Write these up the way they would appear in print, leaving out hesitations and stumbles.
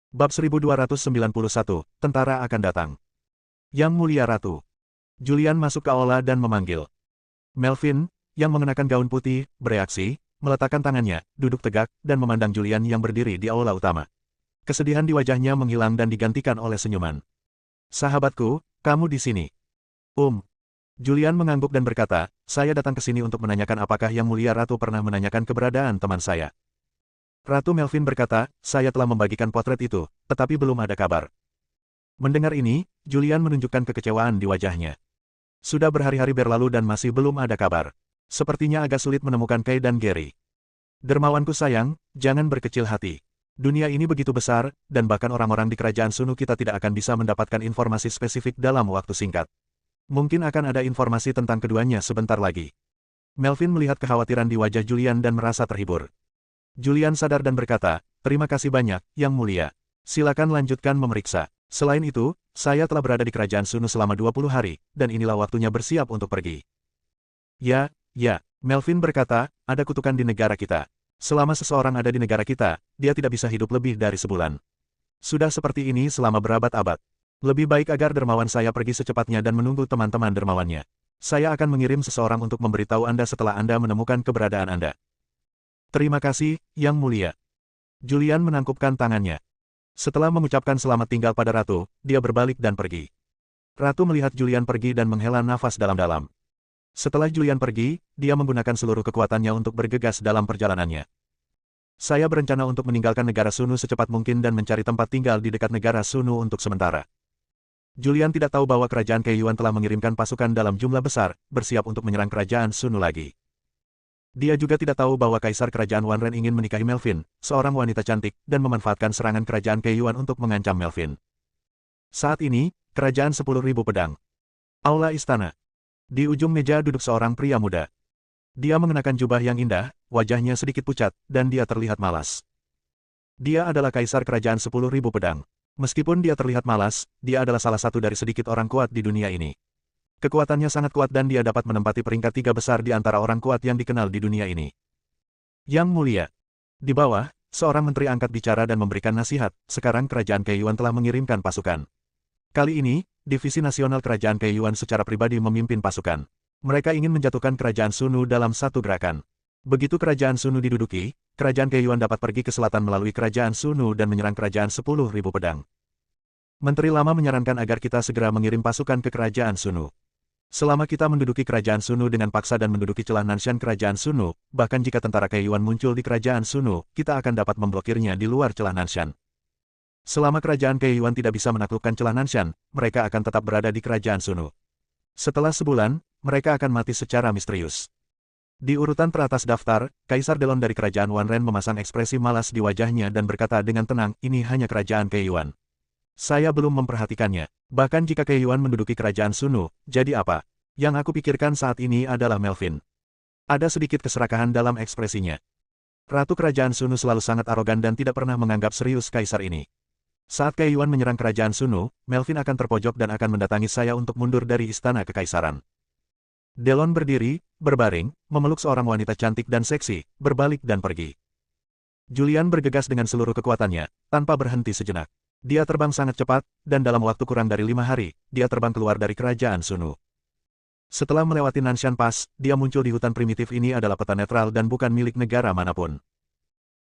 Bab 1291, Tentara akan datang. Yang Mulia Ratu. Julian masuk ke aula dan memanggil. Melvin, yang mengenakan gaun putih, bereaksi, meletakkan tangannya, duduk tegak, dan memandang Julian yang berdiri di aula utama. Kesedihan di wajahnya menghilang dan digantikan oleh senyuman. Sahabatku, kamu di sini. Julian mengangguk dan berkata, saya datang ke sini untuk menanyakan apakah Yang Mulia Ratu pernah menanyakan keberadaan teman saya. Ratu Melvin berkata, saya telah membagikan potret itu, tetapi belum ada kabar. Mendengar ini, Julian menunjukkan kekecewaan di wajahnya. Sudah berhari-hari berlalu dan masih belum ada kabar. Sepertinya agak sulit menemukan Kay dan Gary. Dermawanku sayang, jangan berkecil hati. Dunia ini begitu besar, dan bahkan orang-orang di kerajaan Sunu kita tidak akan bisa mendapatkan informasi spesifik dalam waktu singkat. Mungkin akan ada informasi tentang keduanya sebentar lagi. Melvin melihat kekhawatiran di wajah Julian dan merasa terhibur. Julian sadar dan berkata, terima kasih banyak, Yang Mulia. Silakan lanjutkan memeriksa. Selain itu, saya telah berada di kerajaan Sunu selama 20 hari, dan inilah waktunya bersiap untuk pergi. Ya, Melvin berkata, ada kutukan di negara kita. Selama seseorang ada di negara kita, dia tidak bisa hidup lebih dari sebulan. Sudah seperti ini selama berabad-abad. Lebih baik agar dermawan saya pergi secepatnya dan menunggu teman-teman dermawannya. Saya akan mengirim seseorang untuk memberitahu Anda setelah Anda menemukan keberadaan Anda. Terima kasih, Yang Mulia. Julian menangkupkan tangannya. Setelah mengucapkan selamat tinggal pada Ratu, dia berbalik dan pergi. Ratu melihat Julian pergi dan menghela nafas dalam-dalam. Setelah Julian pergi, dia menggunakan seluruh kekuatannya untuk bergegas dalam perjalanannya. Saya berencana untuk meninggalkan negara Sunu secepat mungkin dan mencari tempat tinggal di dekat negara Sunu untuk sementara. Julian tidak tahu bahwa kerajaan Kaiyuan telah mengirimkan pasukan dalam jumlah besar, bersiap untuk menyerang kerajaan Sunu lagi. Dia juga tidak tahu bahwa Kaisar Kerajaan Wanren ingin menikahi Melvin, seorang wanita cantik, dan memanfaatkan serangan kerajaan Kaiyuan untuk mengancam Melvin. Saat ini, kerajaan 10.000 pedang. Aula istana. Di ujung meja duduk seorang pria muda. Dia mengenakan jubah yang indah, wajahnya sedikit pucat, dan dia terlihat malas. Dia adalah Kaisar Kerajaan 10.000 pedang. Meskipun dia terlihat malas, dia adalah salah satu dari sedikit orang kuat di dunia ini. Kekuatannya sangat kuat dan dia dapat menempati peringkat 3 besar di antara orang kuat yang dikenal di dunia ini. Yang Mulia. Di bawah, seorang menteri angkat bicara dan memberikan nasihat, sekarang kerajaan Kaiyuan telah mengirimkan pasukan. Kali ini, Divisi Nasional Kerajaan Kaiyuan secara pribadi memimpin pasukan. Mereka ingin menjatuhkan kerajaan Sunu dalam satu gerakan. Begitu kerajaan Sunu diduduki, kerajaan Kaiyuan dapat pergi ke selatan melalui kerajaan Sunu dan menyerang kerajaan 10.000 pedang. Menteri lama menyarankan agar kita segera mengirim pasukan ke kerajaan Sunu. Selama kita menduduki kerajaan Sunu dengan paksa dan menduduki celah Nanshan kerajaan Sunu, bahkan jika tentara Kaiyuan muncul di kerajaan Sunu, kita akan dapat memblokirnya di luar celah Nanshan. Selama kerajaan Kaiyuan tidak bisa menaklukkan celah Nanshan, mereka akan tetap berada di kerajaan Sunu. Setelah sebulan, mereka akan mati secara misterius. Di urutan teratas daftar, Kaisar Delon dari kerajaan Wanren memasang ekspresi malas di wajahnya dan berkata dengan tenang, ini hanya kerajaan Kaiyuan. Saya belum memperhatikannya. Bahkan jika Kaiyuan menduduki kerajaan Sunu, jadi apa? Yang aku pikirkan saat ini adalah Melvin. Ada sedikit keserakahan dalam ekspresinya. Ratu kerajaan Sunu selalu sangat arogan dan tidak pernah menganggap serius kaisar ini. Saat Kaiyuan menyerang kerajaan Sunu, Melvin akan terpojok dan akan mendatangi saya untuk mundur dari istana kekaisaran. Delon berdiri, berbaring, memeluk seorang wanita cantik dan seksi, berbalik dan pergi. Julian bergegas dengan seluruh kekuatannya, tanpa berhenti sejenak. Dia terbang sangat cepat, dan dalam waktu kurang dari 5 hari, dia terbang keluar dari kerajaan Sunu. Setelah melewati Nanshan Pass, dia muncul di hutan primitif. Ini adalah peta netral dan bukan milik negara manapun.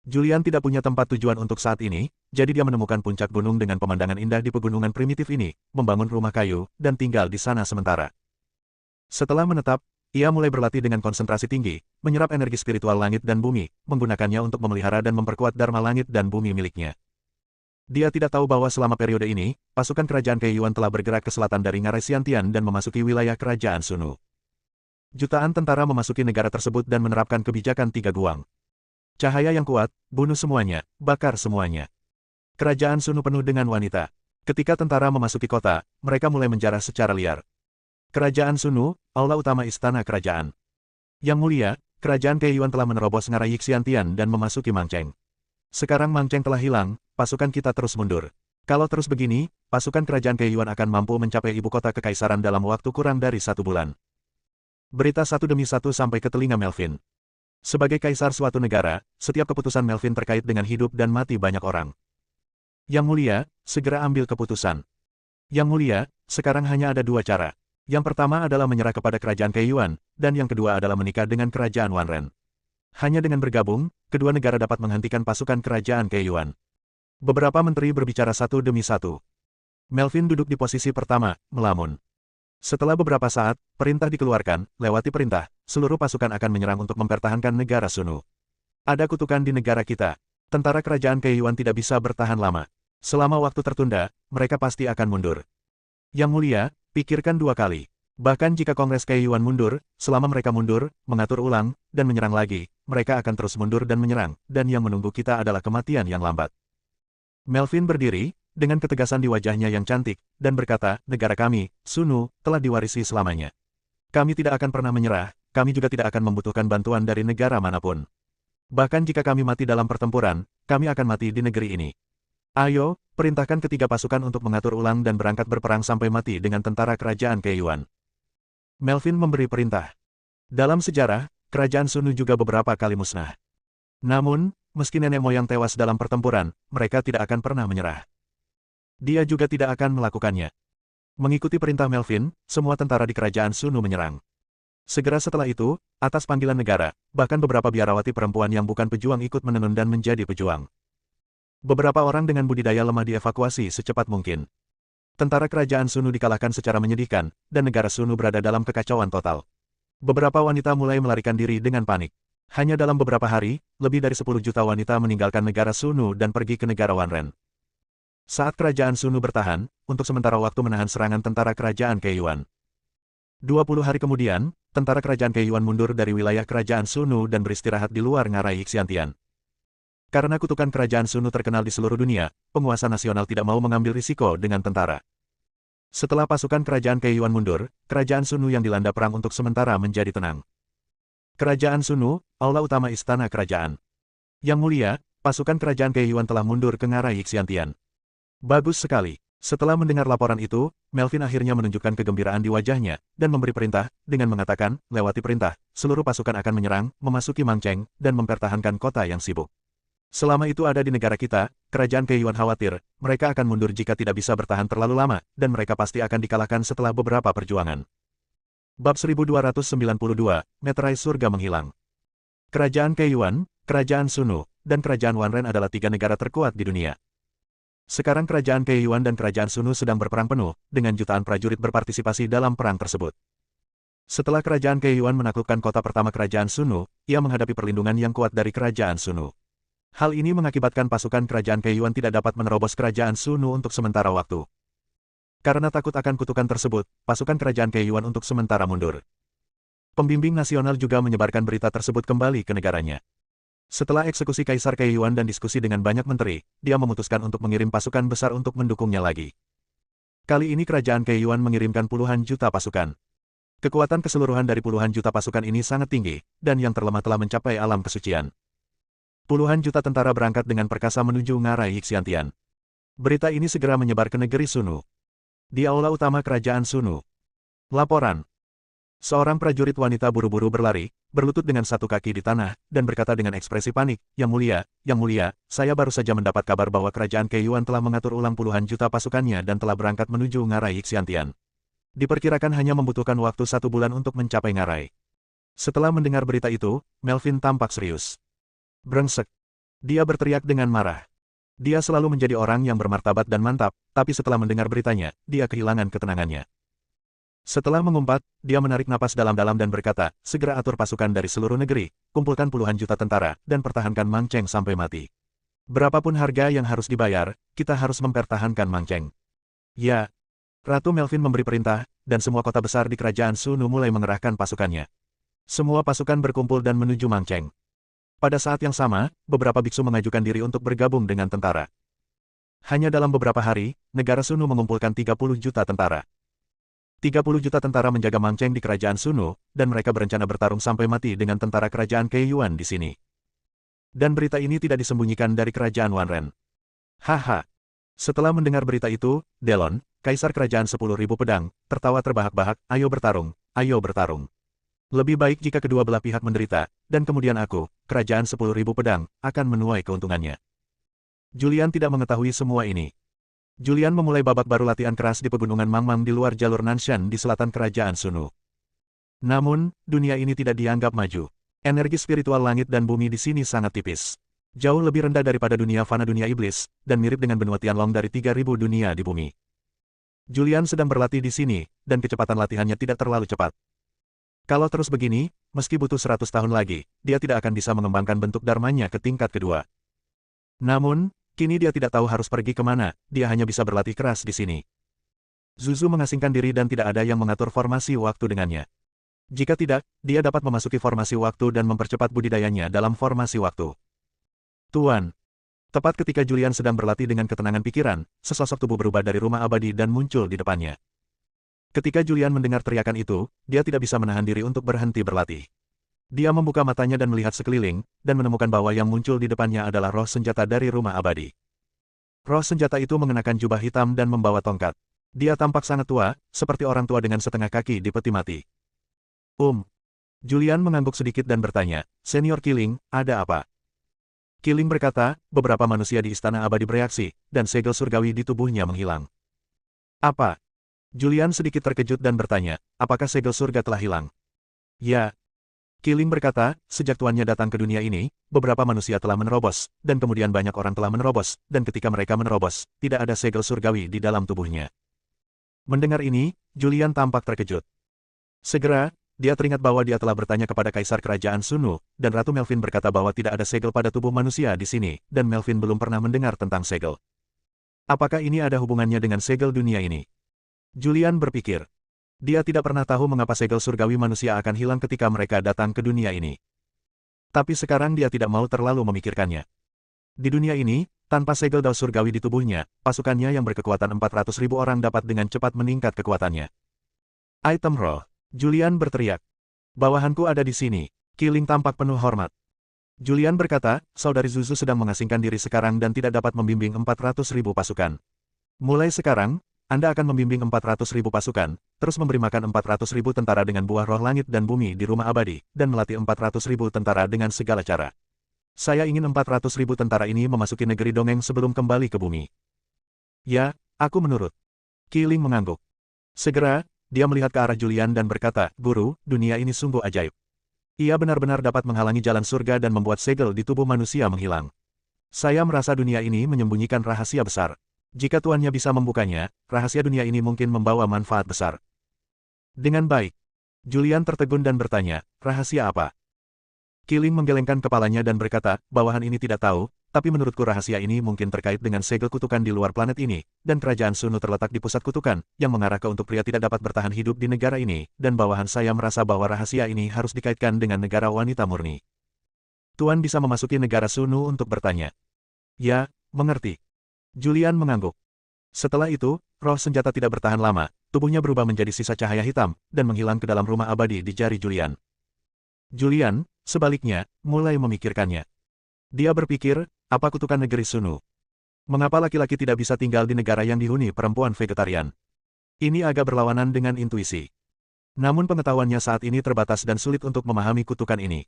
Julian tidak punya tempat tujuan untuk saat ini, jadi dia menemukan puncak gunung dengan pemandangan indah di pegunungan primitif ini, membangun rumah kayu, dan tinggal di sana sementara. Setelah menetap, ia mulai berlatih dengan konsentrasi tinggi, menyerap energi spiritual langit dan bumi, menggunakannya untuk memelihara dan memperkuat dharma langit dan bumi miliknya. Dia tidak tahu bahwa selama periode ini, pasukan kerajaan Kaiyuan telah bergerak ke selatan dari Ngarai Xiantian dan memasuki wilayah kerajaan Sunu. Jutaan tentara memasuki negara tersebut dan menerapkan kebijakan 3 guang. Cahaya yang kuat, bunuh semuanya, bakar semuanya. Kerajaan Sunu penuh dengan wanita. Ketika tentara memasuki kota, mereka mulai menjarah secara liar. Kerajaan Sunu, aula utama istana kerajaan. Yang Mulia, kerajaan Kaiyuan telah menerobos Ngarai Xiantian dan memasuki Mangcheng. Sekarang Mangcheng telah hilang, pasukan kita terus mundur. Kalau terus begini, pasukan kerajaan Kaiyuan akan mampu mencapai ibu kota kekaisaran dalam waktu kurang dari 1 bulan. Berita satu demi satu sampai ke telinga Melvin. Sebagai kaisar suatu negara, setiap keputusan Melvin terkait dengan hidup dan mati banyak orang. Yang Mulia, segera ambil keputusan. Yang Mulia, sekarang hanya ada dua cara. Yang pertama adalah menyerah kepada kerajaan Keiyuan, dan yang kedua adalah menikah dengan kerajaan Wanren. Hanya dengan bergabung, kedua negara dapat menghentikan pasukan kerajaan Keiyuan. Beberapa menteri berbicara satu demi satu. Melvin duduk di posisi pertama, melamun. Setelah beberapa saat, perintah dikeluarkan, lewati perintah, seluruh pasukan akan menyerang untuk mempertahankan negara Sunu. Ada kutukan di negara kita. Tentara kerajaan Keiyuan tidak bisa bertahan lama. Selama waktu tertunda, mereka pasti akan mundur. Yang Mulia, pikirkan dua kali. Bahkan jika Kongres Keiyuan mundur, selama mereka mundur, mengatur ulang, dan menyerang lagi, mereka akan terus mundur dan menyerang, dan yang menunggu kita adalah kematian yang lambat. Melvin berdiri, dengan ketegasan di wajahnya yang cantik, dan berkata, negara kami, Sunu, telah diwarisi selamanya. Kami tidak akan pernah menyerah, kami juga tidak akan membutuhkan bantuan dari negara manapun. Bahkan jika kami mati dalam pertempuran, kami akan mati di negeri ini. Ayo, perintahkan ketiga pasukan untuk mengatur ulang dan berangkat berperang sampai mati dengan tentara kerajaan Keiyuan. Melvin memberi perintah. Dalam sejarah, kerajaan Sunu juga beberapa kali musnah. Namun, meski nenek moyang tewas dalam pertempuran, mereka tidak akan pernah menyerah. Dia juga tidak akan melakukannya. Mengikuti perintah Melvin, semua tentara di kerajaan Sunu menyerang. Segera setelah itu, atas panggilan negara, bahkan beberapa biarawati perempuan yang bukan pejuang ikut menenun dan menjadi pejuang. Beberapa orang dengan budidaya lemah dievakuasi secepat mungkin. Tentara kerajaan Sunu dikalahkan secara menyedihkan, dan negara Sunu berada dalam kekacauan total. Beberapa wanita mulai melarikan diri dengan panik. Hanya dalam beberapa hari, lebih dari 10 juta wanita meninggalkan negara Sunu dan pergi ke negara Wanren. Saat kerajaan Sunu bertahan, untuk sementara waktu menahan serangan tentara kerajaan Keiyuan. 20 hari kemudian, tentara kerajaan Keiyuan mundur dari wilayah kerajaan Sunu dan beristirahat di luar ngarai Xiantian. Karena kutukan kerajaan Sunu terkenal di seluruh dunia, penguasa nasional tidak mau mengambil risiko dengan tentara. Setelah pasukan kerajaan Keiyuan mundur, kerajaan Sunu yang dilanda perang untuk sementara menjadi tenang. Kerajaan Sunu, aula utama istana kerajaan. Yang Mulia, pasukan kerajaan Keiyuan telah mundur ke ngarai Xiantian. Bagus sekali. Setelah mendengar laporan itu, Melvin akhirnya menunjukkan kegembiraan di wajahnya, dan memberi perintah, dengan mengatakan, lewati perintah, seluruh pasukan akan menyerang, memasuki Mangcheng, dan mempertahankan kota yang sibuk. Selama itu ada di negara kita, kerajaan Keiyuan khawatir, mereka akan mundur jika tidak bisa bertahan terlalu lama, dan mereka pasti akan dikalahkan setelah beberapa perjuangan. Bab 1292, Meterai Surga Menghilang. Kerajaan Keiyuan, Kerajaan Sunu, dan Kerajaan Wanren adalah tiga negara terkuat di dunia. Sekarang kerajaan Keiyuan dan kerajaan Sunu sedang berperang penuh, dengan jutaan prajurit berpartisipasi dalam perang tersebut. Setelah kerajaan Keiyuan menaklukkan kota pertama kerajaan Sunu, ia menghadapi perlindungan yang kuat dari kerajaan Sunu. Hal ini mengakibatkan pasukan kerajaan Keiyuan tidak dapat menerobos kerajaan Sunu untuk sementara waktu. Karena takut akan kutukan tersebut, pasukan kerajaan Keiyuan untuk sementara mundur. Pembimbing nasional juga menyebarkan berita tersebut kembali ke negaranya. Setelah eksekusi Kaisar Keiyuan dan diskusi dengan banyak menteri, dia memutuskan untuk mengirim pasukan besar untuk mendukungnya lagi. Kali ini kerajaan Keiyuan mengirimkan puluhan juta pasukan. Kekuatan keseluruhan dari puluhan juta pasukan ini sangat tinggi, dan yang terlemah telah mencapai alam kesucian. Puluhan juta tentara berangkat dengan perkasa menuju ngarai Xiantian. Berita ini segera menyebar ke negeri Sunu. Di aula utama kerajaan Sunu. Laporan. Seorang prajurit wanita buru-buru berlari, berlutut dengan satu kaki di tanah, dan berkata dengan ekspresi panik, Yang Mulia, saya baru saja mendapat kabar bahwa kerajaan Keiyuan telah mengatur ulang puluhan juta pasukannya dan telah berangkat menuju ngarai Xiantian. Diperkirakan hanya membutuhkan waktu 1 bulan untuk mencapai ngarai. Setelah mendengar berita itu, Melvin tampak serius. Brengsek. Dia berteriak dengan marah. Dia selalu menjadi orang yang bermartabat dan mantap, tapi setelah mendengar beritanya, dia kehilangan ketenangannya. Setelah mengumpat, dia menarik napas dalam-dalam dan berkata, segera atur pasukan dari seluruh negeri, kumpulkan puluhan juta tentara, dan pertahankan Mangcheng sampai mati. Berapapun harga yang harus dibayar, kita harus mempertahankan Mangcheng. Ya. Ratu Melvin memberi perintah, dan semua kota besar di kerajaan Sunu mulai mengerahkan pasukannya. Semua pasukan berkumpul dan menuju Mangcheng. Pada saat yang sama, beberapa biksu mengajukan diri untuk bergabung dengan tentara. Hanya dalam beberapa hari, negara Sunu mengumpulkan 30 juta tentara. 30 juta tentara menjaga Mangcheng di kerajaan Sunu, dan mereka berencana bertarung sampai mati dengan tentara kerajaan Keiyuan di sini. Dan berita ini tidak disembunyikan dari kerajaan Wanren. Haha. Setelah mendengar berita itu, Delon, Kaisar Kerajaan 10.000 Pedang, tertawa terbahak-bahak, ayo bertarung, ayo bertarung. Lebih baik jika kedua belah pihak menderita, dan kemudian aku, Kerajaan 10.000 Pedang, akan menuai keuntungannya. Julian tidak mengetahui semua ini. Julian memulai babak baru latihan keras di pegunungan Mangmang di luar jalur Nanshan di selatan kerajaan Sunu. Namun, dunia ini tidak dianggap maju. Energi spiritual langit dan bumi di sini sangat tipis. Jauh lebih rendah daripada dunia fana dunia iblis, dan mirip dengan benua Tianlong dari 3.000 dunia di bumi. Julian sedang berlatih di sini, dan kecepatan latihannya tidak terlalu cepat. Kalau terus begini, meski butuh 100 tahun lagi, dia tidak akan bisa mengembangkan bentuk dharmanya ke tingkat kedua. Namun, kini dia tidak tahu harus pergi kemana, dia hanya bisa berlatih keras di sini. Zuzu mengasingkan diri dan tidak ada yang mengatur formasi waktu dengannya. Jika tidak, dia dapat memasuki formasi waktu dan mempercepat budidayanya dalam formasi waktu. Tuan. Tepat ketika Julian sedang berlatih dengan ketenangan pikiran, sesosok tubuh berubah dari rumah abadi dan muncul di depannya. Ketika Julian mendengar teriakan itu, dia tidak bisa menahan diri untuk berhenti berlatih. Dia membuka matanya dan melihat sekeliling, dan menemukan bahwa yang muncul di depannya adalah roh senjata dari rumah abadi. Roh senjata itu mengenakan jubah hitam dan membawa tongkat. Dia tampak sangat tua, seperti orang tua dengan setengah kaki di peti mati. Julian mengangguk sedikit dan bertanya, Senior Killing, ada apa? Killing berkata, beberapa manusia di Istana Abadi bereaksi, dan segel surgawi di tubuhnya menghilang. Apa? Julian sedikit terkejut dan bertanya, apakah segel surga telah hilang? Ya. Killing berkata, sejak tuannya datang ke dunia ini, beberapa manusia telah menerobos, dan kemudian banyak orang telah menerobos, dan ketika mereka menerobos, tidak ada segel surgawi di dalam tubuhnya. Mendengar ini, Julian tampak terkejut. Segera, dia teringat bahwa dia telah bertanya kepada Kaisar Kerajaan Sunu, dan Ratu Melvin berkata bahwa tidak ada segel pada tubuh manusia di sini, dan Melvin belum pernah mendengar tentang segel. Apakah ini ada hubungannya dengan segel dunia ini? Julian berpikir. Dia tidak pernah tahu mengapa segel surgawi manusia akan hilang ketika mereka datang ke dunia ini. Tapi sekarang dia tidak mau terlalu memikirkannya. Di dunia ini, tanpa segel dao surgawi di tubuhnya, pasukannya yang berkekuatan 400.000 orang dapat dengan cepat meningkat kekuatannya. Item roh. Julian berteriak. Bawahanku ada di sini. Killing tampak penuh hormat. Julian berkata, saudari Zuzu sedang mengasingkan diri sekarang dan tidak dapat membimbing 400.000 pasukan. Mulai sekarang, Anda akan membimbing 400.000 pasukan, terus memberi makan 400.000 tentara dengan buah roh langit dan bumi di rumah abadi, dan melatih 400.000 tentara dengan segala cara. Saya ingin 400.000 tentara ini memasuki negeri dongeng sebelum kembali ke bumi. Ya, aku menurut. Killing mengangguk. Segera, dia melihat ke arah Julian dan berkata, Guru, dunia ini sungguh ajaib. Ia benar-benar dapat menghalangi jalan surga dan membuat segel di tubuh manusia menghilang. Saya merasa dunia ini menyembunyikan rahasia besar. Jika tuannya bisa membukanya, rahasia dunia ini mungkin membawa manfaat besar. Dengan baik. Julian tertegun dan bertanya, rahasia apa? Killing menggelengkan kepalanya dan berkata, bawahan ini tidak tahu, tapi menurutku rahasia ini mungkin terkait dengan segel kutukan di luar planet ini, dan kerajaan Sunu terletak di pusat kutukan, yang mengarah ke untuk pria tidak dapat bertahan hidup di negara ini, dan bawahan saya merasa bahwa rahasia ini harus dikaitkan dengan negara wanita murni. Tuan bisa memasuki negara Sunu untuk bertanya. Ya, mengerti. Julian mengangguk. Setelah itu, roh senjata tidak bertahan lama, tubuhnya berubah menjadi sisa cahaya hitam, dan menghilang ke dalam rumah abadi di jari Julian. Julian, sebaliknya, mulai memikirkannya. Dia berpikir, apa kutukan negeri Sunu? Mengapa laki-laki tidak bisa tinggal di negara yang dihuni perempuan vegetarian? Ini agak berlawanan dengan intuisi. Namun pengetahuannya saat ini terbatas dan sulit untuk memahami kutukan ini.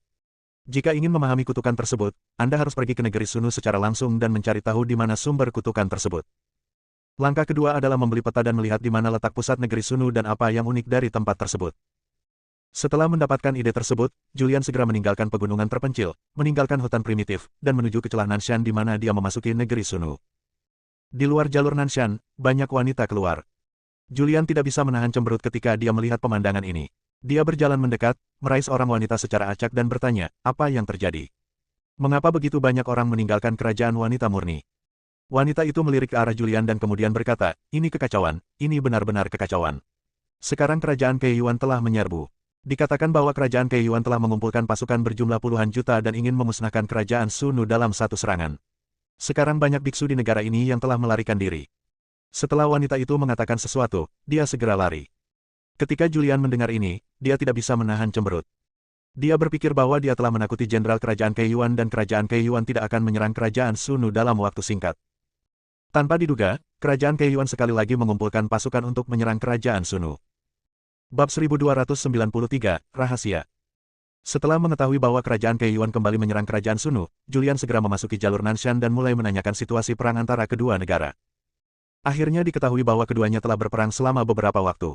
Jika ingin memahami kutukan tersebut, Anda harus pergi ke negeri Sunu secara langsung dan mencari tahu di mana sumber kutukan tersebut. Langkah kedua adalah membeli peta dan melihat di mana letak pusat negeri Sunu dan apa yang unik dari tempat tersebut. Setelah mendapatkan ide tersebut, Julian segera meninggalkan pegunungan terpencil, meninggalkan hutan primitif, dan menuju ke celah Nanshan di mana dia memasuki negeri Sunu. Di luar jalur Nanshan, banyak wanita keluar. Julian tidak bisa menahan cemberut ketika dia melihat pemandangan ini. Dia berjalan mendekat, meraih seorang wanita secara acak dan bertanya, apa yang terjadi? Mengapa begitu banyak orang meninggalkan kerajaan wanita murni? Wanita itu melirik ke arah Julian dan kemudian berkata, ini kekacauan, ini benar-benar kekacauan. Sekarang kerajaan Keiyuan telah menyerbu. Dikatakan bahwa kerajaan Keiyuan telah mengumpulkan pasukan berjumlah puluhan juta dan ingin memusnahkan kerajaan Sunu dalam satu serangan. Sekarang banyak biksu di negara ini yang telah melarikan diri. Setelah wanita itu mengatakan sesuatu, dia segera lari. Ketika Julian mendengar ini, dia tidak bisa menahan cemberut. Dia berpikir bahwa dia telah menakuti jenderal kerajaan Keiyuan dan kerajaan Keiyuan tidak akan menyerang kerajaan Sunu dalam waktu singkat. Tanpa diduga, kerajaan Keiyuan sekali lagi mengumpulkan pasukan untuk menyerang kerajaan Sunu. Bab 1293, Rahasia. Setelah mengetahui bahwa kerajaan Keiyuan kembali menyerang kerajaan Sunu, Julian segera memasuki jalur Nanshan dan mulai menanyakan situasi perang antara kedua negara. Akhirnya diketahui bahwa keduanya telah berperang selama beberapa waktu.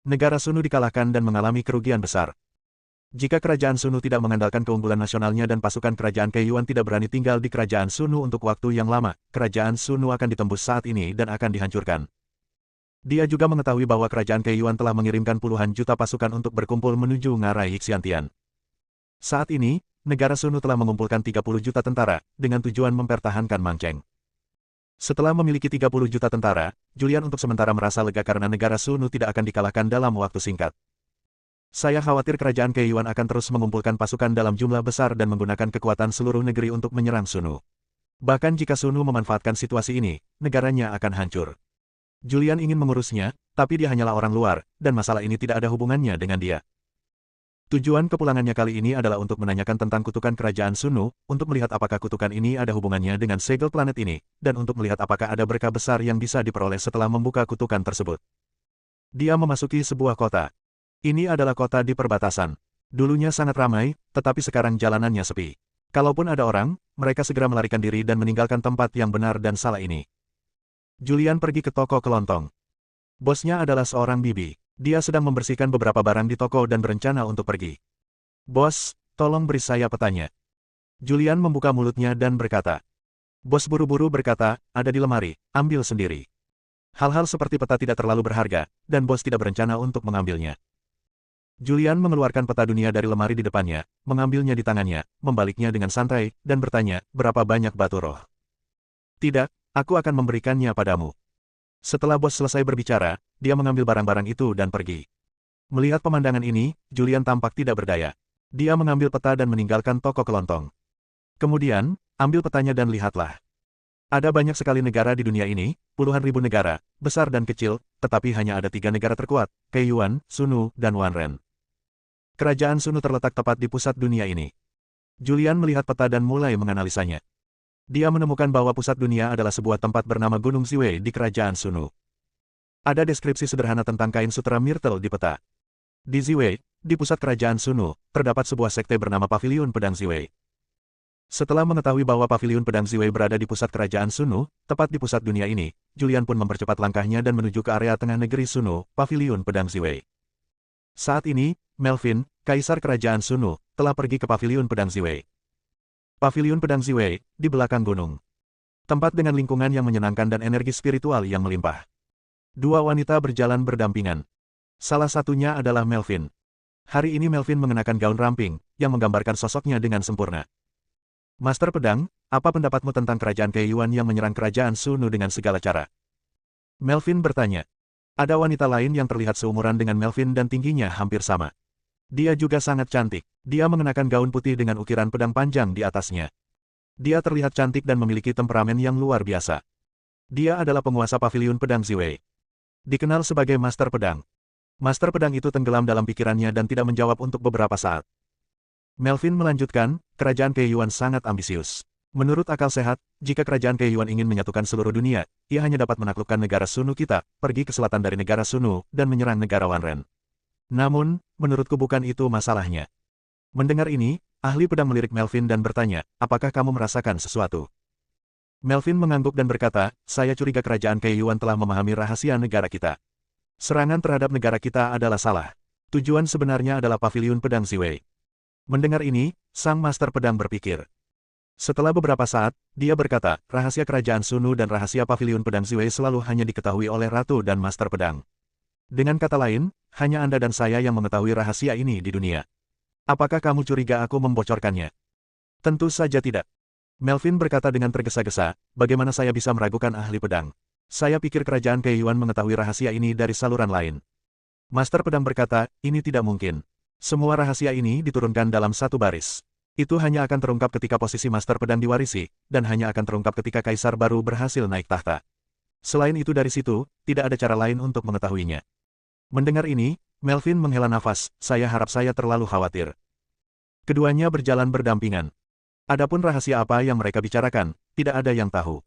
Negara Sunu dikalahkan dan mengalami kerugian besar. Jika kerajaan Sunu tidak mengandalkan keunggulan nasionalnya dan pasukan kerajaan Keiyuan tidak berani tinggal di kerajaan Sunu untuk waktu yang lama, kerajaan Sunu akan ditembus saat ini dan akan dihancurkan. Dia juga mengetahui bahwa kerajaan Keiyuan telah mengirimkan puluhan juta pasukan untuk berkumpul menuju ngarai Xiantian. Saat ini, negara Sunu telah mengumpulkan 30 juta tentara, dengan tujuan mempertahankan Mangcheng. Setelah memiliki 30 juta tentara, Julian untuk sementara merasa lega karena negara Sunu tidak akan dikalahkan dalam waktu singkat. Saya khawatir kerajaan Keiyuan akan terus mengumpulkan pasukan dalam jumlah besar dan menggunakan kekuatan seluruh negeri untuk menyerang Sunu. Bahkan jika Sunu memanfaatkan situasi ini, negaranya akan hancur. Julian ingin mengurusnya, tapi dia hanyalah orang luar, dan masalah ini tidak ada hubungannya dengan dia. Tujuan kepulangannya kali ini adalah untuk menanyakan tentang kutukan kerajaan Sunu, untuk melihat apakah kutukan ini ada hubungannya dengan segel planet ini, dan untuk melihat apakah ada berkah besar yang bisa diperoleh setelah membuka kutukan tersebut. Dia memasuki sebuah kota. Ini adalah kota di perbatasan. Dulunya sangat ramai, tetapi sekarang jalanannya sepi. Kalaupun ada orang, mereka segera melarikan diri dan meninggalkan tempat yang benar dan salah ini. Julian pergi ke toko kelontong. Bosnya adalah seorang bibi. Dia sedang membersihkan beberapa barang di toko dan berencana untuk pergi. Bos, tolong beri saya petanya. Julian membuka mulutnya dan berkata. Bos buru-buru berkata, ada di lemari, ambil sendiri. Hal-hal seperti peta tidak terlalu berharga, dan bos tidak berencana untuk mengambilnya. Julian mengeluarkan peta dunia dari lemari di depannya, mengambilnya di tangannya, membaliknya dengan santai, dan bertanya, berapa banyak batu roh? Tidak, aku akan memberikannya padamu. Setelah bos selesai berbicara, dia mengambil barang-barang itu dan pergi. Melihat pemandangan ini, Julian tampak tidak berdaya. Dia mengambil peta dan meninggalkan toko kelontong. Kemudian, ambil petanya dan lihatlah. Ada banyak sekali negara di dunia ini, puluhan ribu negara, besar dan kecil, tetapi hanya ada 3 negara terkuat, Keiyuan, Sunu, dan Wanren. Kerajaan Sunu terletak tepat di pusat dunia ini. Julian melihat peta dan mulai menganalisanya. Dia menemukan bahwa pusat dunia adalah sebuah tempat bernama Gunung Ziwei di kerajaan Sunu. Ada deskripsi sederhana tentang kain sutra myrtle di peta. Di Ziwei, di pusat kerajaan Sunu, terdapat sebuah sekte bernama Paviliun Pedang Ziwei. Setelah mengetahui bahwa Paviliun Pedang Ziwei berada di pusat kerajaan Sunu, tepat di pusat dunia ini, Julian pun mempercepat langkahnya dan menuju ke area tengah negeri Sunu, Paviliun Pedang Ziwei. Saat ini, Melvin, kaisar kerajaan Sunu, telah pergi ke Paviliun Pedang Ziwei. Paviliun Pedang Ziwei, di belakang gunung. Tempat dengan lingkungan yang menyenangkan dan energi spiritual yang melimpah. 2 wanita berjalan berdampingan. Salah satunya adalah Melvin. Hari ini Melvin mengenakan gaun ramping, yang menggambarkan sosoknya dengan sempurna. Master Pedang, apa pendapatmu tentang kerajaan Keiyuan yang menyerang kerajaan Sunu dengan segala cara? Melvin bertanya. Ada wanita lain yang terlihat seumuran dengan Melvin dan tingginya hampir sama. Dia juga sangat cantik. Dia mengenakan gaun putih dengan ukiran pedang panjang di atasnya. Dia terlihat cantik dan memiliki temperamen yang luar biasa. Dia adalah penguasa Paviliun Pedang Ziwei. Dikenal sebagai Master Pedang. Master Pedang itu tenggelam dalam pikirannya dan tidak menjawab untuk beberapa saat. Melvin melanjutkan, kerajaan Keiyuan sangat ambisius. Menurut akal sehat, jika kerajaan Keiyuan ingin menyatukan seluruh dunia, ia hanya dapat menaklukkan negara Sunu kita, pergi ke selatan dari negara Sunu, dan menyerang negara Wanren. Namun, menurutku bukan itu masalahnya. Mendengar ini, ahli pedang melirik Melvin dan bertanya, apakah kamu merasakan sesuatu? Melvin mengangguk dan berkata, saya curiga kerajaan Keiyuan telah memahami rahasia negara kita. Serangan terhadap negara kita adalah salah. Tujuan sebenarnya adalah Paviliun Pedang Ziwei. Mendengar ini, sang master pedang berpikir. Setelah beberapa saat, dia berkata, rahasia kerajaan Sunu dan rahasia Paviliun Pedang Ziwei selalu hanya diketahui oleh ratu dan master pedang. Dengan kata lain, hanya Anda dan saya yang mengetahui rahasia ini di dunia. Apakah kamu curiga aku membocorkannya? Tentu saja tidak. Melvin berkata dengan tergesa-gesa, bagaimana saya bisa meragukan ahli pedang? Saya pikir kerajaan Keiyuan mengetahui rahasia ini dari saluran lain. Master pedang berkata, ini tidak mungkin. Semua rahasia ini diturunkan dalam satu baris. Itu hanya akan terungkap ketika posisi master pedang diwarisi, dan hanya akan terungkap ketika kaisar baru berhasil naik tahta. Selain itu dari situ, tidak ada cara lain untuk mengetahuinya. Mendengar ini, Melvin menghela nafas, saya harap saya terlalu khawatir. Keduanya berjalan berdampingan. Adapun rahasia apa yang mereka bicarakan, tidak ada yang tahu.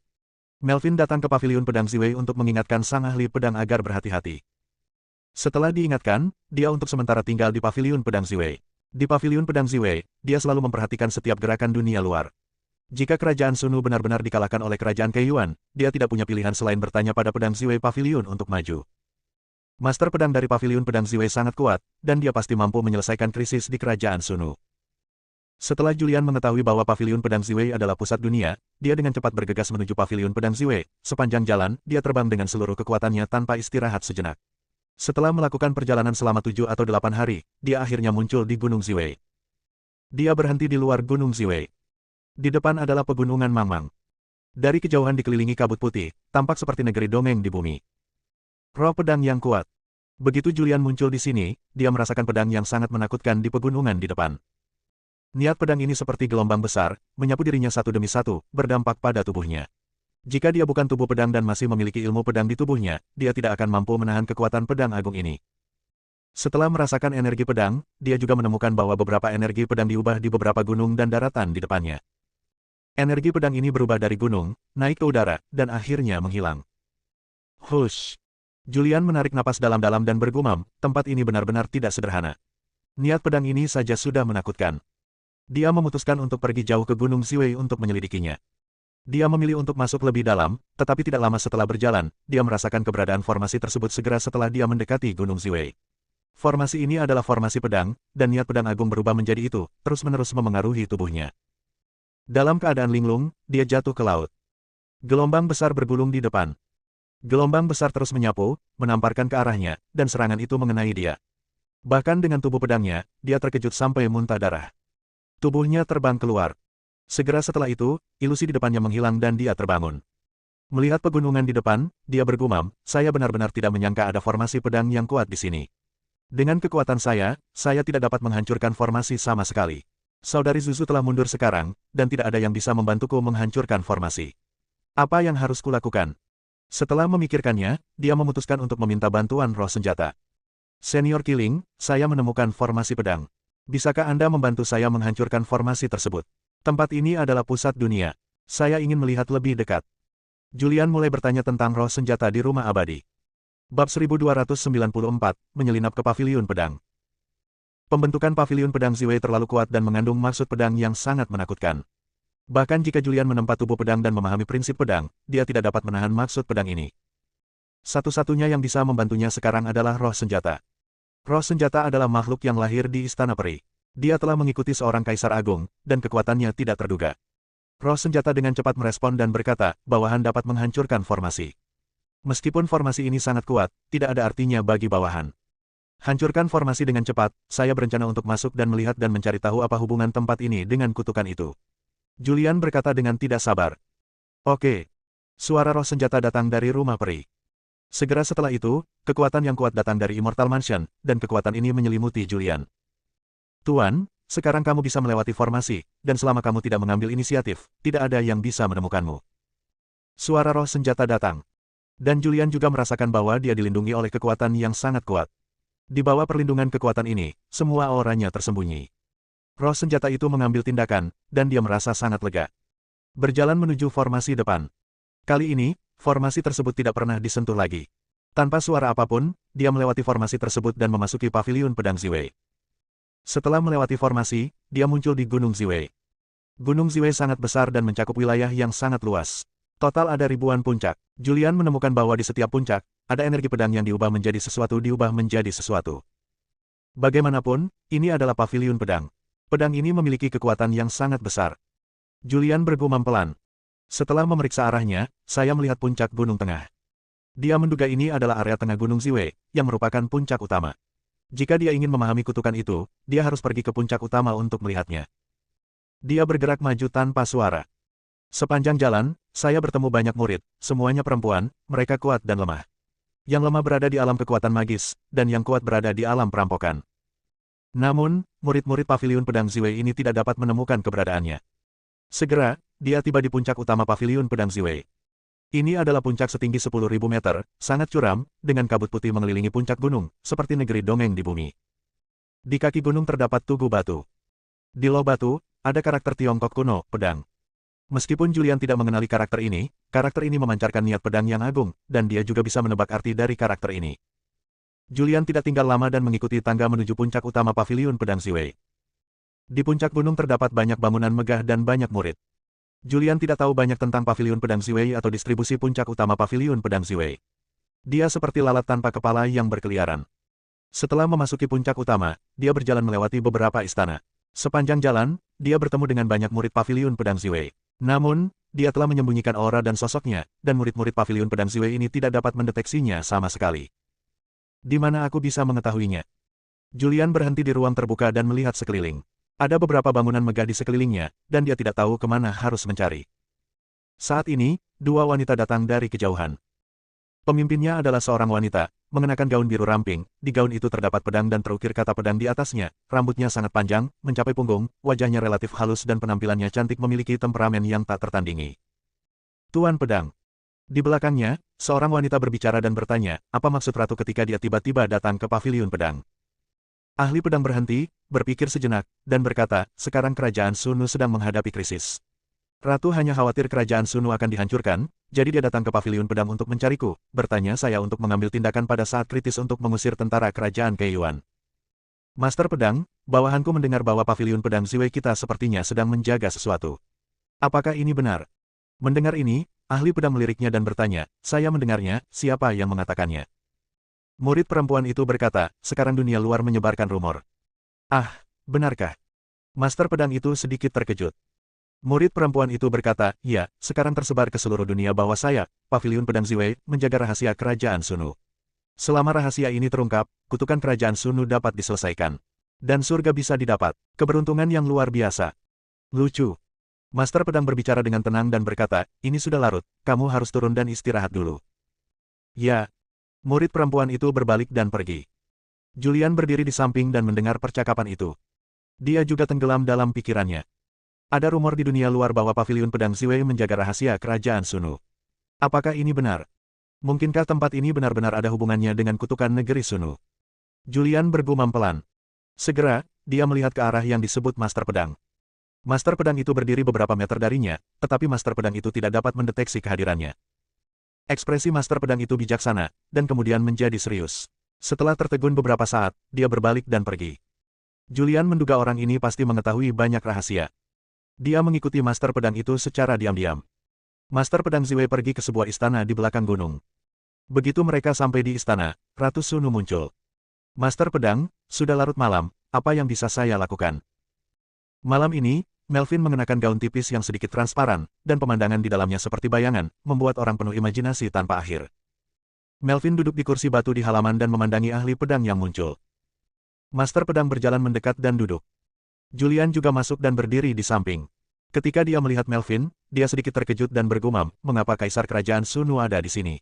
Melvin datang ke Paviliun Pedang Ziwei untuk mengingatkan sang ahli pedang agar berhati-hati. Setelah diingatkan, dia untuk sementara tinggal di Paviliun Pedang Ziwei. Di Paviliun Pedang Ziwei, dia selalu memperhatikan setiap gerakan dunia luar. Jika kerajaan Sunu benar-benar dikalahkan oleh kerajaan Keiyuan, dia tidak punya pilihan selain bertanya pada pedang Ziwei Paviliun untuk maju. Master pedang dari Paviliun Pedang Ziwei sangat kuat, dan dia pasti mampu menyelesaikan krisis di kerajaan Sunu. Setelah Julian mengetahui bahwa Paviliun Pedang Ziwei adalah pusat dunia, dia dengan cepat bergegas menuju Paviliun Pedang Ziwei. Sepanjang jalan, dia terbang dengan seluruh kekuatannya tanpa istirahat sejenak. Setelah melakukan perjalanan selama 7 atau 8 hari, dia akhirnya muncul di Gunung Ziwei. Dia berhenti di luar Gunung Ziwei. Di depan adalah pegunungan Mangmang. Dari kejauhan dikelilingi kabut putih, tampak seperti negeri dongeng di bumi. Roh pedang yang kuat. Begitu Julian muncul di sini, dia merasakan pedang yang sangat menakutkan di pegunungan di depan. Niat pedang ini seperti gelombang besar, menyapu dirinya satu demi satu, berdampak pada tubuhnya. Jika dia bukan tubuh pedang dan masih memiliki ilmu pedang di tubuhnya, dia tidak akan mampu menahan kekuatan pedang agung ini. Setelah merasakan energi pedang, dia juga menemukan bahwa beberapa energi pedang diubah di beberapa gunung dan daratan di depannya. Energi pedang ini berubah dari gunung, naik ke udara, dan akhirnya menghilang. Hush! Julian menarik napas dalam-dalam dan bergumam, tempat ini benar-benar tidak sederhana. Niat pedang ini saja sudah menakutkan. Dia memutuskan untuk pergi jauh ke Gunung Ziwei untuk menyelidikinya. Dia memilih untuk masuk lebih dalam, tetapi tidak lama setelah berjalan, dia merasakan keberadaan formasi tersebut segera setelah dia mendekati Gunung Ziwei. Formasi ini adalah formasi pedang, dan niat pedang agung berubah menjadi itu, terus-menerus memengaruhi tubuhnya. Dalam keadaan linglung, dia jatuh ke laut. Gelombang besar bergulung di depan. Gelombang besar terus menyapu, menamparkan ke arahnya, dan serangan itu mengenai dia. Bahkan dengan tubuh pedangnya, dia terkejut sampai muntah darah. Tubuhnya terbang keluar. Segera setelah itu, ilusi di depannya menghilang dan dia terbangun. Melihat pegunungan di depan, dia bergumam, saya benar-benar tidak menyangka ada formasi pedang yang kuat di sini. Dengan kekuatan saya tidak dapat menghancurkan formasi sama sekali. Saudari Zuzu telah mundur sekarang, dan tidak ada yang bisa membantuku menghancurkan formasi. Apa yang harus kulakukan? Setelah memikirkannya, dia memutuskan untuk meminta bantuan roh senjata. Senior Killing, saya menemukan formasi pedang. Bisakah Anda membantu saya menghancurkan formasi tersebut? Tempat ini adalah pusat dunia. Saya ingin melihat lebih dekat. Julian mulai bertanya tentang roh senjata di rumah abadi. Bab 1294, menyelinap ke Paviliun Pedang. Pembentukan Paviliun Pedang Ziwei terlalu kuat dan mengandung maksud pedang yang sangat menakutkan. Bahkan jika Julian menempa tubuh pedang dan memahami prinsip pedang, dia tidak dapat menahan maksud pedang ini. Satu-satunya yang bisa membantunya sekarang adalah roh senjata. Roh senjata adalah makhluk yang lahir di Istana Peri. Dia telah mengikuti seorang kaisar agung, dan kekuatannya tidak terduga. Roh senjata dengan cepat merespon dan berkata, bawahan dapat menghancurkan formasi. Meskipun formasi ini sangat kuat, tidak ada artinya bagi bawahan. Hancurkan formasi dengan cepat, saya berencana untuk masuk dan melihat dan mencari tahu apa hubungan tempat ini dengan kutukan itu. Julian berkata dengan tidak sabar. Oke. Suara roh senjata datang dari rumah peri. Segera setelah itu, kekuatan yang kuat datang dari Immortal Mansion, dan kekuatan ini menyelimuti Julian. Tuan, sekarang kamu bisa melewati formasi, dan selama kamu tidak mengambil inisiatif, tidak ada yang bisa menemukanmu. Suara roh senjata datang. Dan Julian juga merasakan bahwa dia dilindungi oleh kekuatan yang sangat kuat. Di bawah perlindungan kekuatan ini, semua auranya tersembunyi. Roh senjata itu mengambil tindakan, dan dia merasa sangat lega. Berjalan menuju formasi depan. Kali ini, formasi tersebut tidak pernah disentuh lagi. Tanpa suara apapun, dia melewati formasi tersebut dan memasuki Paviliun Pedang Ziwei. Setelah melewati formasi, dia muncul di Gunung Ziwei. Gunung Ziwei sangat besar dan mencakup wilayah yang sangat luas. Total ada ribuan puncak. Julian menemukan bahwa di setiap puncak, ada energi pedang yang diubah menjadi sesuatu. Bagaimanapun, ini adalah Paviliun Pedang. Pedang ini memiliki kekuatan yang sangat besar. Julian bergumam pelan. Setelah memeriksa arahnya, saya melihat puncak gunung tengah. Dia menduga ini adalah area tengah Gunung Ziwei, yang merupakan puncak utama. Jika dia ingin memahami kutukan itu, dia harus pergi ke puncak utama untuk melihatnya. Dia bergerak maju tanpa suara. Sepanjang jalan, saya bertemu banyak murid, semuanya perempuan, mereka kuat dan lemah. Yang lemah berada di alam kekuatan magis, dan yang kuat berada di alam perampokan. Namun, murid-murid Paviliun Pedang Ziwei ini tidak dapat menemukan keberadaannya. Segera, dia tiba di puncak utama Paviliun Pedang Ziwei. Ini adalah puncak setinggi 10.000 meter, sangat curam, dengan kabut putih mengelilingi puncak gunung, seperti negeri dongeng di bumi. Di kaki gunung terdapat tugu batu. Di loh batu, ada karakter Tiongkok kuno, pedang. Meskipun Julian tidak mengenali karakter ini memancarkan niat pedang yang agung, dan dia juga bisa menebak arti dari karakter ini. Julian tidak tinggal lama dan mengikuti tangga menuju puncak utama Paviliun Pedang Ziwei. Di puncak gunung terdapat banyak bangunan megah dan banyak murid. Julian tidak tahu banyak tentang Paviliun Pedang Ziwei atau distribusi puncak utama Paviliun Pedang Ziwei. Dia seperti lalat tanpa kepala yang berkeliaran. Setelah memasuki puncak utama, dia berjalan melewati beberapa istana. Sepanjang jalan, dia bertemu dengan banyak murid Paviliun Pedang Ziwei. Namun, dia telah menyembunyikan aura dan sosoknya, dan murid-murid Paviliun Pedang Ziwei ini tidak dapat mendeteksinya sama sekali. Di mana aku bisa mengetahuinya? Julian berhenti di ruang terbuka dan melihat sekeliling. Ada beberapa bangunan megah di sekelilingnya, dan dia tidak tahu kemana harus mencari. Saat ini, dua wanita datang dari kejauhan. Pemimpinnya adalah seorang wanita, mengenakan gaun biru ramping, di gaun itu terdapat pedang dan terukir kata pedang di atasnya, rambutnya sangat panjang, mencapai punggung, wajahnya relatif halus dan penampilannya cantik memiliki temperamen yang tak tertandingi. Tuan Pedang. Di belakangnya, seorang wanita berbicara dan bertanya, apa maksud ratu ketika dia tiba-tiba datang ke Paviliun Pedang. Ahli pedang berhenti, berpikir sejenak, dan berkata, sekarang kerajaan Sunu sedang menghadapi krisis. Ratu hanya khawatir kerajaan Sunu akan dihancurkan, jadi dia datang ke Paviliun Pedang untuk mencariku, bertanya saya untuk mengambil tindakan pada saat kritis untuk mengusir tentara kerajaan Keiyuan. Master Pedang, bawahanku mendengar bahwa Paviliun Pedang Ziwei kita sepertinya sedang menjaga sesuatu. Apakah ini benar? Mendengar ini, ahli pedang meliriknya dan bertanya, saya mendengarnya, siapa yang mengatakannya? Murid perempuan itu berkata, sekarang dunia luar menyebarkan rumor. Ah, benarkah? Master pedang itu sedikit terkejut. Murid perempuan itu berkata, ya, sekarang tersebar ke seluruh dunia bahwa saya, Paviliun Pedang Ziwei, menjaga rahasia kerajaan Sunu. Selama rahasia ini terungkap, kutukan kerajaan Sunu dapat diselesaikan. Dan surga bisa didapat. Keberuntungan yang luar biasa. Lucu. Master pedang berbicara dengan tenang dan berkata, ini sudah larut, kamu harus turun dan istirahat dulu. Ya. Murid perempuan itu berbalik dan pergi. Julian berdiri di samping dan mendengar percakapan itu. Dia juga tenggelam dalam pikirannya. Ada rumor di dunia luar bahwa Paviliun Pedang Ziwei menjaga rahasia kerajaan Sunu. Apakah ini benar? Mungkinkah tempat ini benar-benar ada hubungannya dengan kutukan negeri Sunu? Julian bergumam pelan. Segera, dia melihat ke arah yang disebut Master Pedang. Master Pedang itu berdiri beberapa meter darinya, tetapi Master Pedang itu tidak dapat mendeteksi kehadirannya. Ekspresi Master Pedang itu bijaksana, dan kemudian menjadi serius. Setelah tertegun beberapa saat, dia berbalik dan pergi. Julian menduga orang ini pasti mengetahui banyak rahasia. Dia mengikuti Master Pedang itu secara diam-diam. Master Pedang Ziwei pergi ke sebuah istana di belakang gunung. Begitu mereka sampai di istana, Ratu Sunu muncul. Master Pedang, sudah larut malam, apa yang bisa saya lakukan? Malam ini, Melvin mengenakan gaun tipis yang sedikit transparan, dan pemandangan di dalamnya seperti bayangan, membuat orang penuh imajinasi tanpa akhir. Melvin duduk di kursi batu di halaman dan memandangi ahli pedang yang muncul. Master Pedang berjalan mendekat dan duduk. Julian juga masuk dan berdiri di samping. Ketika dia melihat Melvin, dia sedikit terkejut dan bergumam, mengapa Kaisar Kerajaan Sunu ada di sini.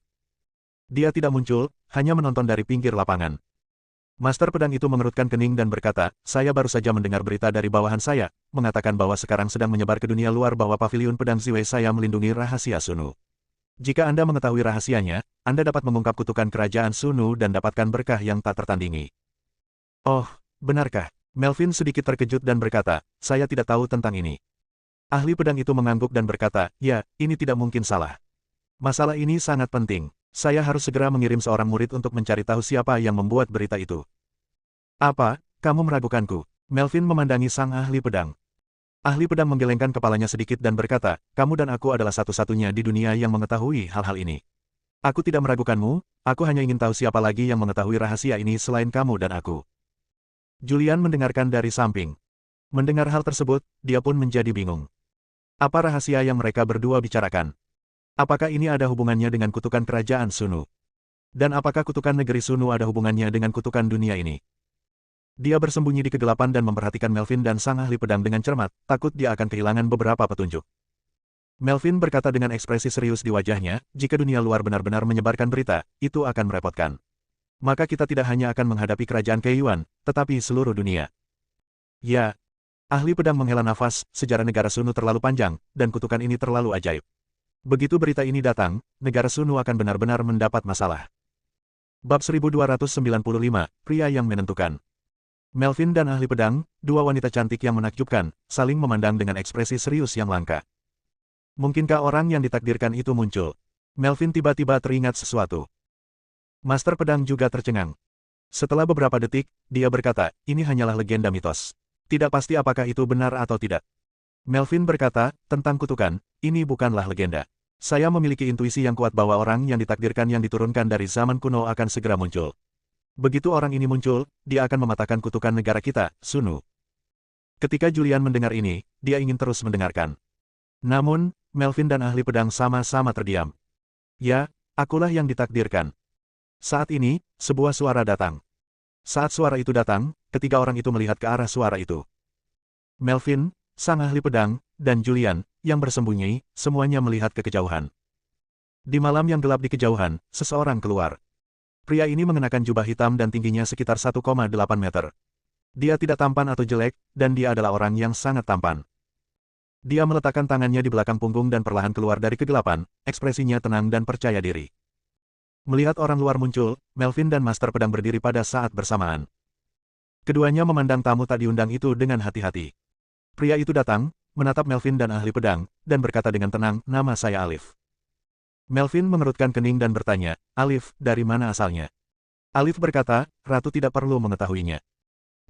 Dia tidak muncul, hanya menonton dari pinggir lapangan. Master Pedang itu mengerutkan kening dan berkata, saya baru saja mendengar berita dari bawahan saya, mengatakan bahwa sekarang sedang menyebar ke dunia luar bahwa Paviliun Pedang Ziwei saya melindungi rahasia Sunu. Jika Anda mengetahui rahasianya, Anda dapat mengungkap kutukan kerajaan Sunu dan dapatkan berkah yang tak tertandingi. Oh, benarkah? Melvin sedikit terkejut dan berkata, saya tidak tahu tentang ini. Ahli pedang itu mengangguk dan berkata, ya, ini tidak mungkin salah. Masalah ini sangat penting. Saya harus segera mengirim seorang murid untuk mencari tahu siapa yang membuat berita itu. Apa, kamu meragukanku? Melvin memandangi sang ahli pedang. Ahli pedang menggelengkan kepalanya sedikit dan berkata, kamu dan aku adalah satu-satunya di dunia yang mengetahui hal-hal ini. Aku tidak meragukanmu, aku hanya ingin tahu siapa lagi yang mengetahui rahasia ini selain kamu dan aku. Julian mendengarkan dari samping. Mendengar hal tersebut, dia pun menjadi bingung. Apa rahasia yang mereka berdua bicarakan? Apakah ini ada hubungannya dengan kutukan kerajaan Sunu? Dan apakah kutukan negeri Sunu ada hubungannya dengan kutukan dunia ini? Dia bersembunyi di kegelapan dan memperhatikan Melvin dan sang ahli pedang dengan cermat, takut dia akan kehilangan beberapa petunjuk. Melvin berkata dengan ekspresi serius di wajahnya, jika dunia luar benar-benar menyebarkan berita, itu akan merepotkan. Maka kita tidak hanya akan menghadapi kerajaan Keiyuan, tetapi seluruh dunia. Ya, ahli pedang menghela nafas, sejarah negara Sunu terlalu panjang, dan kutukan ini terlalu ajaib. Begitu berita ini datang, negara Sunu akan benar-benar mendapat masalah. Bab 1295, Pria yang Menentukan. Melvin dan ahli pedang, dua wanita cantik yang menakjubkan, saling memandang dengan ekspresi serius yang langka. Mungkinkah orang yang ditakdirkan itu muncul? Melvin tiba-tiba teringat sesuatu. Master pedang juga tercengang. Setelah beberapa detik, dia berkata, ini hanyalah legenda mitos. Tidak pasti apakah itu benar atau tidak. Melvin berkata, tentang kutukan, ini bukanlah legenda. Saya memiliki intuisi yang kuat bahwa orang yang ditakdirkan yang diturunkan dari zaman kuno akan segera muncul. Begitu orang ini muncul, dia akan mematahkan kutukan negara kita, Sunu. Ketika Julian mendengar ini, dia ingin terus mendengarkan. Namun, Melvin dan ahli pedang sama-sama terdiam. Ya, akulah yang ditakdirkan. Saat ini, sebuah suara datang. Saat suara itu datang, ketiga orang itu melihat ke arah suara itu. Melvin, sang ahli pedang, dan Julian, yang bersembunyi, semuanya melihat ke kejauhan. Di malam yang gelap di kejauhan, seseorang keluar. Pria ini mengenakan jubah hitam dan tingginya sekitar 1,8 meter. Dia tidak tampan atau jelek, dan dia adalah orang yang sangat tampan. Dia meletakkan tangannya di belakang punggung dan perlahan keluar dari kegelapan, ekspresinya tenang dan percaya diri. Melihat orang luar muncul, Melvin dan Master Pedang berdiri pada saat bersamaan. Keduanya memandang tamu tak diundang itu dengan hati-hati. Pria itu datang, menatap Melvin dan ahli pedang, dan berkata dengan tenang, nama saya Alif. Melvin mengerutkan kening dan bertanya, Alif, dari mana asalnya? Alif berkata, Ratu tidak perlu mengetahuinya.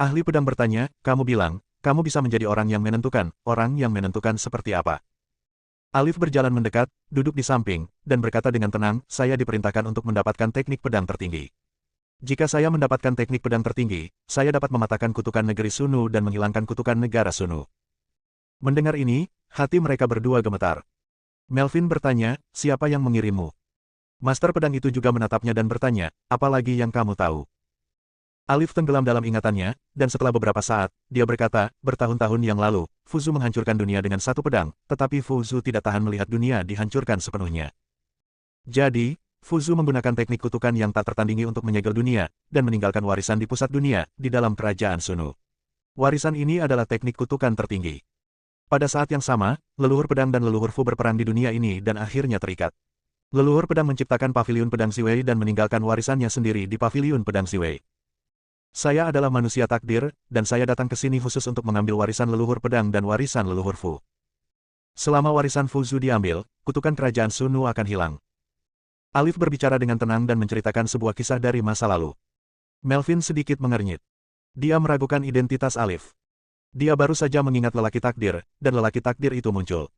Ahli pedang bertanya, kamu bilang, kamu bisa menjadi orang yang menentukan seperti apa? Alif berjalan mendekat, duduk di samping, dan berkata dengan tenang, saya diperintahkan untuk mendapatkan teknik pedang tertinggi. Jika saya mendapatkan teknik pedang tertinggi, saya dapat mematahkan kutukan negeri Sunu dan menghilangkan kutukan negara Sunu. Mendengar ini, hati mereka berdua gemetar. Melvin bertanya, siapa yang mengirimmu? Master pedang itu juga menatapnya dan bertanya, apa lagi yang kamu tahu? Alif tenggelam dalam ingatannya, dan setelah beberapa saat, dia berkata, bertahun-tahun yang lalu, Fuzu menghancurkan dunia dengan satu pedang, tetapi Fuzu tidak tahan melihat dunia dihancurkan sepenuhnya. Jadi, Fuzu menggunakan teknik kutukan yang tak tertandingi untuk menyegel dunia, dan meninggalkan warisan di pusat dunia, di dalam kerajaan Sunu. Warisan ini adalah teknik kutukan tertinggi. Pada saat yang sama, leluhur pedang dan leluhur Fu berperang di dunia ini dan akhirnya terikat. Leluhur pedang menciptakan paviliun pedang Siwei dan meninggalkan warisannya sendiri di paviliun pedang Siwei. Saya adalah manusia takdir, dan saya datang ke sini khusus untuk mengambil warisan leluhur pedang dan warisan leluhur Fu. Selama warisan Fuzu diambil, kutukan kerajaan Sunu akan hilang. Alif berbicara dengan tenang dan menceritakan sebuah kisah dari masa lalu. Melvin sedikit mengernyit. Dia meragukan identitas Alif. Dia baru saja mengingat lelaki takdir, dan lelaki takdir itu muncul.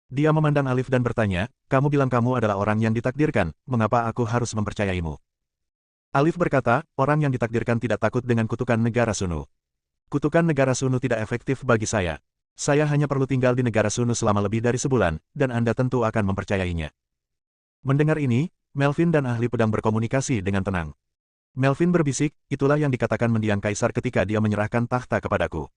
Dia memandang Alif dan bertanya, kamu bilang kamu adalah orang yang ditakdirkan, mengapa aku harus mempercayaimu? Alif berkata, orang yang ditakdirkan tidak takut dengan kutukan negara Sunu. Kutukan negara Sunu tidak efektif bagi saya. Saya hanya perlu tinggal di negara Sunu selama lebih dari sebulan, dan Anda tentu akan mempercayainya. Mendengar ini, Melvin dan ahli pedang berkomunikasi dengan tenang. Melvin berbisik, itulah yang dikatakan mendiang kaisar ketika dia menyerahkan tahta kepadaku.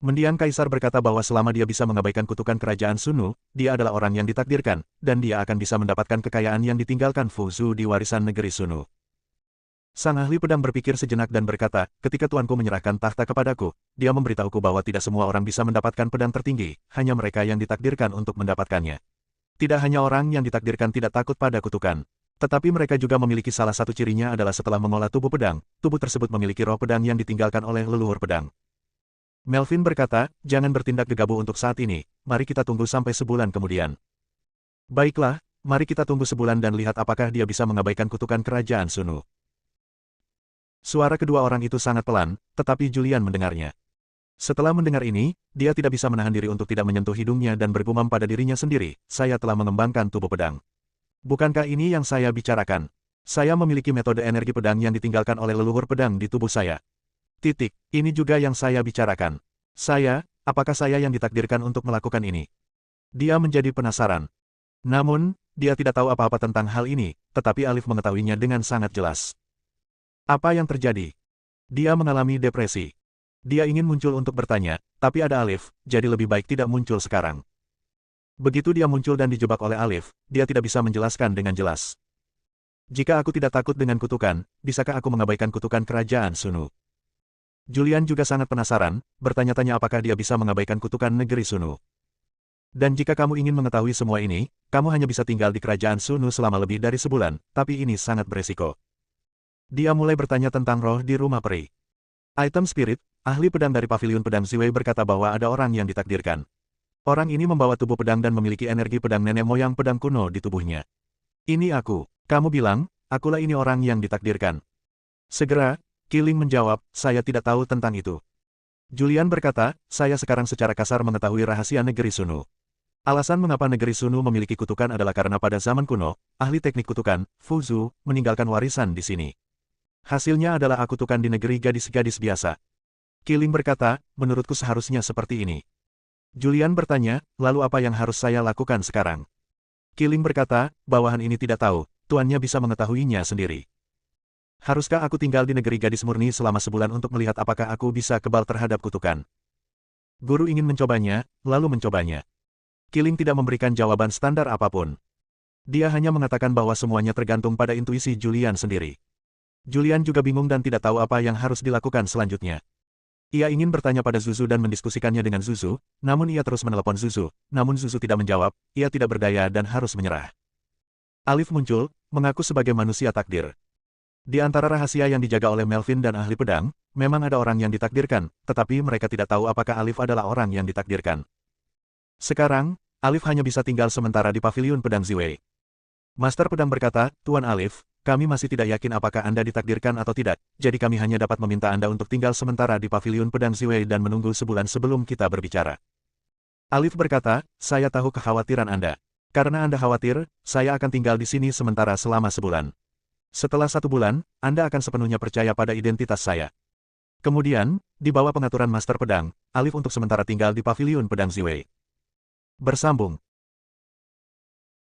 Mendiang kaisar berkata bahwa selama dia bisa mengabaikan kutukan kerajaan Sunu, dia adalah orang yang ditakdirkan, dan dia akan bisa mendapatkan kekayaan yang ditinggalkan Fuzu di warisan negeri Sunu. Sang ahli pedang berpikir sejenak dan berkata, ketika tuanku menyerahkan tahta kepadaku, dia memberitahuku bahwa tidak semua orang bisa mendapatkan pedang tertinggi, hanya mereka yang ditakdirkan untuk mendapatkannya. Tidak hanya orang yang ditakdirkan tidak takut pada kutukan, tetapi mereka juga memiliki salah satu cirinya adalah setelah mengolah tubuh pedang, tubuh tersebut memiliki roh pedang yang ditinggalkan oleh leluhur pedang. Melvin berkata, jangan bertindak gegabah untuk saat ini, mari kita tunggu sampai sebulan kemudian. Baiklah, mari kita tunggu sebulan dan lihat apakah dia bisa mengabaikan kutukan kerajaan Sunu. Suara kedua orang itu sangat pelan, tetapi Julian mendengarnya. Setelah mendengar ini, dia tidak bisa menahan diri untuk tidak menyentuh hidungnya dan bergumam pada dirinya sendiri, saya telah mengembangkan tubuh pedang. Bukankah ini yang saya bicarakan? Saya memiliki metode energi pedang yang ditinggalkan oleh leluhur pedang di tubuh saya. Titik, ini juga yang saya bicarakan. Apakah saya yang ditakdirkan untuk melakukan ini? Dia menjadi penasaran. Namun, dia tidak tahu apa-apa tentang hal ini, tetapi Alif mengetahuinya dengan sangat jelas. Apa yang terjadi? Dia mengalami depresi. Dia ingin muncul untuk bertanya, tapi ada Alif, jadi lebih baik tidak muncul sekarang. Begitu dia muncul dan dijebak oleh Alif, dia tidak bisa menjelaskan dengan jelas. Jika aku tidak takut dengan kutukan, bisakah aku mengabaikan kutukan kerajaan Sunu? Julian juga sangat penasaran, bertanya-tanya apakah dia bisa mengabaikan kutukan negeri Sunu. Dan jika kamu ingin mengetahui semua ini, kamu hanya bisa tinggal di kerajaan Sunu selama lebih dari sebulan, tapi ini sangat beresiko. Dia mulai bertanya tentang roh di rumah peri. Item Spirit, ahli pedang dari paviliun pedang Ziwei berkata bahwa ada orang yang ditakdirkan. Orang ini membawa tubuh pedang dan memiliki energi pedang nenek moyang pedang kuno di tubuhnya. Ini aku. Kamu bilang, akulah ini orang yang ditakdirkan. Segera, Kiling menjawab, saya tidak tahu tentang itu. Julian berkata, saya sekarang secara kasar mengetahui rahasia negeri Sunu. Alasan mengapa negeri Sunu memiliki kutukan adalah karena pada zaman kuno, ahli teknik kutukan, Fu Zhu, meninggalkan warisan di sini. Hasilnya adalah kutukan di negeri gadis-gadis biasa. Qiling berkata, menurutku seharusnya seperti ini. Julian bertanya, lalu apa yang harus saya lakukan sekarang? Qiling berkata, bawahan ini tidak tahu, tuannya bisa mengetahuinya sendiri. Haruskah aku tinggal di negeri gadis murni selama sebulan untuk melihat apakah aku bisa kebal terhadap kutukan? Guru ingin mencobanya, lalu mencobanya. Qiling tidak memberikan jawaban standar apapun. Dia hanya mengatakan bahwa semuanya tergantung pada intuisi Julian sendiri. Julian juga bingung dan tidak tahu apa yang harus dilakukan selanjutnya. Ia ingin bertanya pada Zuzu dan mendiskusikannya dengan Zuzu, namun ia terus menelepon Zuzu, namun Zuzu tidak menjawab, ia tidak berdaya dan harus menyerah. Alif muncul, mengaku sebagai manusia takdir. Di antara rahasia yang dijaga oleh Melvin dan ahli pedang, memang ada orang yang ditakdirkan, tetapi mereka tidak tahu apakah Alif adalah orang yang ditakdirkan. Sekarang, Alif hanya bisa tinggal sementara di paviliun pedang Ziwei. Master pedang berkata, Tuan Alif, kami masih tidak yakin apakah Anda ditakdirkan atau tidak, jadi kami hanya dapat meminta Anda untuk tinggal sementara di paviliun pedang Ziwei dan menunggu sebulan sebelum kita berbicara. Alif berkata, saya tahu kekhawatiran Anda. Karena Anda khawatir, saya akan tinggal di sini sementara selama sebulan. Setelah 1 bulan, Anda akan sepenuhnya percaya pada identitas saya. Kemudian, di bawah pengaturan Master Pedang, Alif untuk sementara tinggal di paviliun pedang Ziwei. Bersambung.